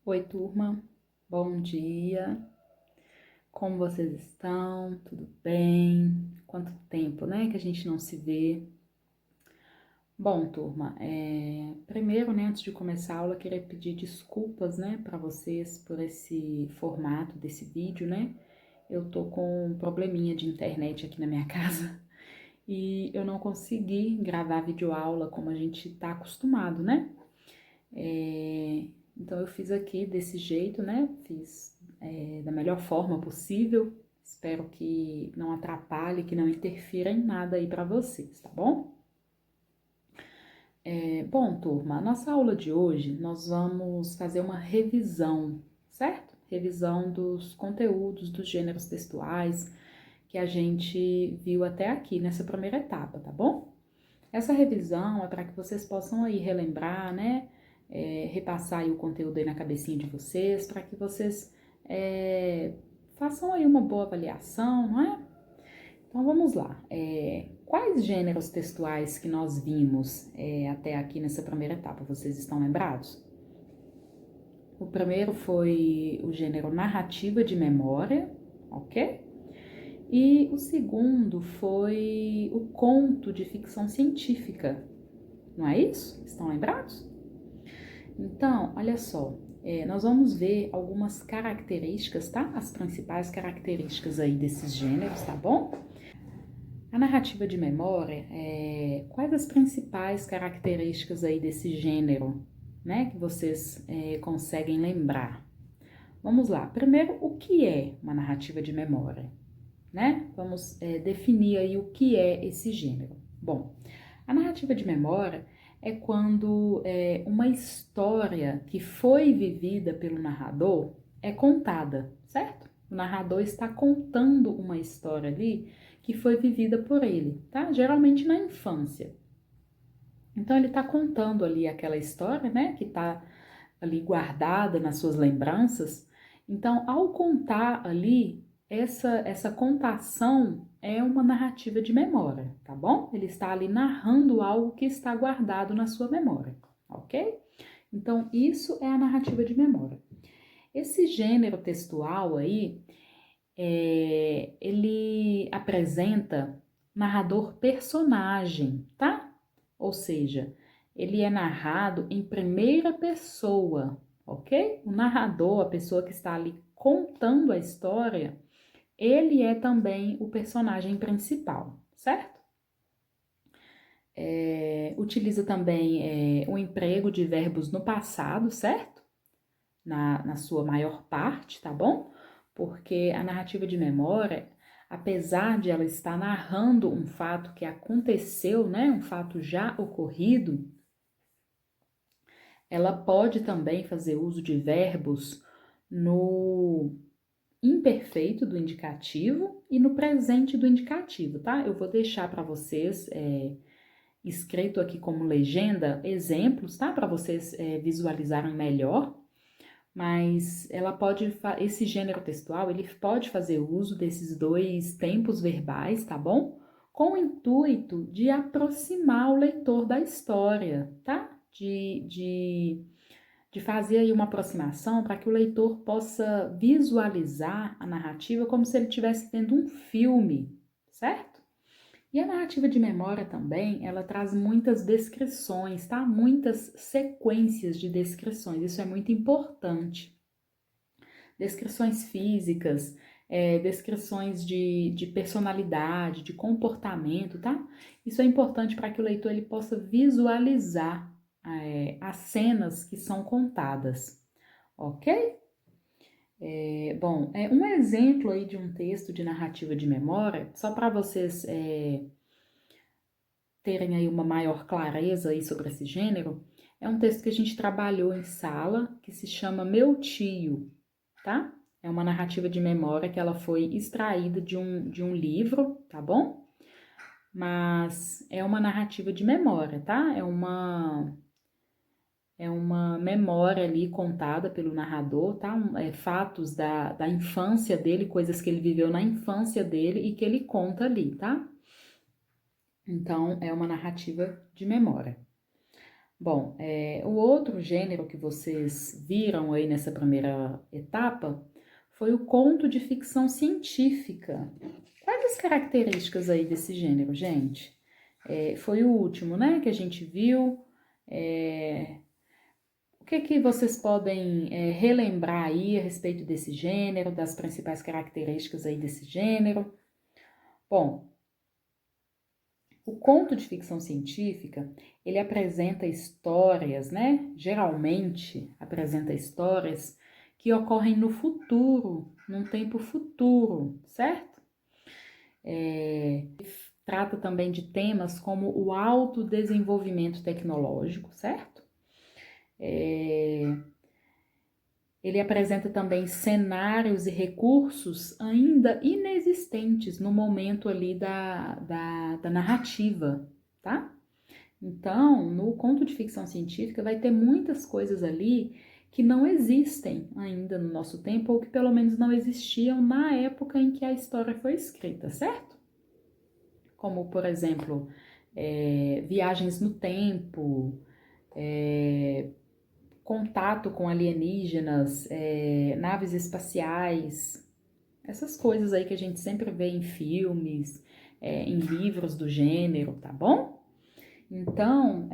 Oi, turma. Bom dia. Como vocês estão? Tudo bem? Quanto tempo, né, que a gente não se vê? Bom, turma, primeiro, né, antes de começar a aula, eu queria pedir desculpas, né, para vocês por esse formato desse vídeo, né? Eu tô com um probleminha de internet aqui na minha casa e eu não consegui gravar videoaula como a gente tá acostumado, né? Então eu fiz aqui desse jeito, né? Fiz da melhor forma possível. Espero que não atrapalhe, que não interfira em nada aí para vocês, tá bom? Bom, turma, a nossa aula de hoje nós vamos fazer uma revisão, certo? Revisão dos conteúdos dos gêneros textuais que a gente viu até aqui nessa primeira etapa, tá bom? Essa revisão é para que vocês possam aí relembrar, né? Repassar aí o conteúdo aí na cabecinha de vocês, para que vocês façam aí uma boa avaliação, não é? Então vamos lá. Quais gêneros textuais que nós vimos até aqui nessa primeira etapa? Vocês estão lembrados? O primeiro foi o gênero narrativa de memória, ok? E o segundo foi o conto de ficção científica, não é isso? Estão lembrados? Então, olha só, nós vamos ver algumas características, tá? As principais características aí desses gêneros, tá bom? A narrativa de memória, quais as principais características aí desse gênero, né? Que vocês conseguem lembrar? Vamos lá. Primeiro, o que é uma narrativa de memória, né? Vamos definir aí o que é esse gênero. Bom, a narrativa de memória é quando uma história que foi vivida pelo narrador é contada, certo? O narrador está contando uma história ali que foi vivida por ele, tá? Geralmente na infância. Então ele está contando ali aquela história, né? Que está ali guardada nas suas lembranças. Então, ao contar ali, essa contação é uma narrativa de memória, tá bom? Ele está ali narrando algo que está guardado na sua memória, ok? Então, isso é a narrativa de memória. Esse gênero textual aí, ele apresenta narrador personagem, tá? Ou seja, ele é narrado em primeira pessoa, ok? O narrador, a pessoa que está ali contando a história, ele é também o personagem principal, certo? Utiliza também o emprego de verbos no passado, certo? Na sua maior parte, tá bom? Porque a narrativa de memória, apesar de ela estar narrando um fato que aconteceu, né? Um fato já ocorrido, ela pode também fazer uso de verbos no imperfeito do indicativo e no presente do indicativo, tá? Eu vou deixar para vocês escrito aqui como legenda exemplos, tá? Para vocês visualizarem melhor. Mas esse gênero textual, ele pode fazer uso desses dois tempos verbais, tá bom? Com o intuito de aproximar o leitor da história, tá? De fazer aí uma aproximação para que o leitor possa visualizar a narrativa como se ele estivesse vendo um filme, certo? E a narrativa de memória também, ela traz muitas descrições, tá? Muitas sequências de descrições, isso é muito importante. Descrições físicas, descrições de personalidade, de comportamento, tá? Isso é importante para que o leitor ele possa visualizar as cenas que são contadas, ok? Bom, um exemplo aí de um texto de narrativa de memória, só para vocês terem aí uma maior clareza aí sobre esse gênero, é um texto que a gente trabalhou em sala, que se chama Meu Tio, tá? É uma narrativa de memória que ela foi extraída de um livro, tá bom? Mas é uma narrativa de memória, tá? É uma memória ali contada pelo narrador, tá? Fatos da infância dele, coisas que ele viveu na infância dele e que ele conta ali, tá? Então, é uma narrativa de memória. Bom, o outro gênero que vocês viram aí nessa primeira etapa foi o conto de ficção científica. Quais as características aí desse gênero, gente? Foi o último, né, que a gente viu. O que vocês podem relembrar aí a respeito desse gênero, das principais características aí desse gênero? Bom, o conto de ficção científica, ele apresenta histórias, né? Geralmente apresenta histórias que ocorrem no futuro, num tempo futuro, certo? Trata também de temas como o autodesenvolvimento tecnológico, certo? Ele apresenta também cenários e recursos ainda inexistentes no momento ali da narrativa, tá? Então, no conto de ficção científica vai ter muitas coisas ali que não existem ainda no nosso tempo, ou que pelo menos não existiam na época em que a história foi escrita, certo? Como, por exemplo, viagens no tempo, contato com alienígenas, naves espaciais, essas coisas aí que a gente sempre vê em filmes, em livros do gênero, tá bom? Então,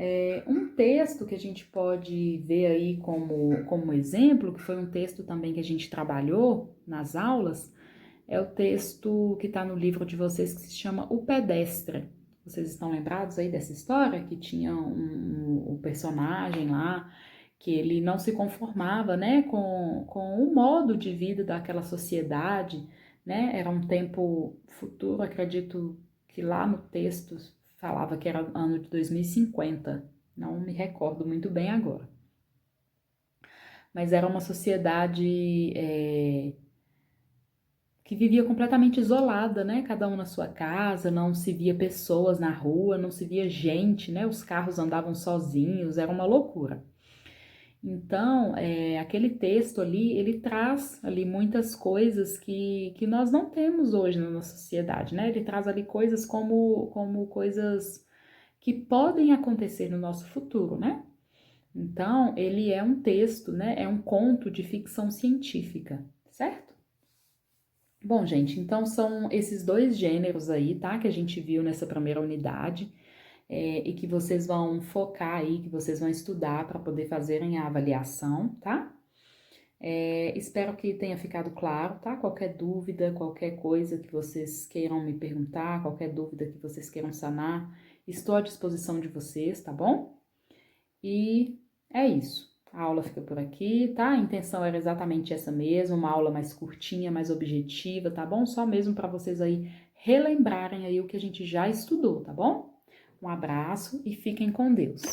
um texto que a gente pode ver aí como exemplo, que foi um texto também que a gente trabalhou nas aulas, é o texto que está no livro de vocês que se chama O Pedestre. Vocês estão lembrados aí dessa história? Que tinha um personagem lá, que ele não se conformava, né, com o modo de vida daquela sociedade, né? Era um tempo futuro, acredito que lá no texto falava que era ano de 2050, não me recordo muito bem agora. Mas era uma sociedade que vivia completamente isolada, né? Cada um na sua casa, não se via pessoas na rua, não se via gente, né? Os carros andavam sozinhos, era uma loucura. Então, aquele texto ali, ele traz ali muitas coisas que nós não temos hoje na nossa sociedade, né? Ele traz ali coisas como coisas que podem acontecer no nosso futuro, né? Então, ele é um texto, né? É um conto de ficção científica, certo? Bom, gente, então são esses dois gêneros aí, tá? Que a gente viu nessa primeira unidade, e que vocês vão focar aí, que vocês vão estudar para poder fazerem a avaliação, tá? Espero que tenha ficado claro, tá? Qualquer dúvida, qualquer coisa que vocês queiram me perguntar, qualquer dúvida que vocês queiram sanar, estou à disposição de vocês, tá bom? E é isso. A aula fica por aqui, tá? A intenção era exatamente essa mesmo, uma aula mais curtinha, mais objetiva, tá bom? Só mesmo para vocês aí relembrarem aí o que a gente já estudou, tá bom? Um abraço e fiquem com Deus.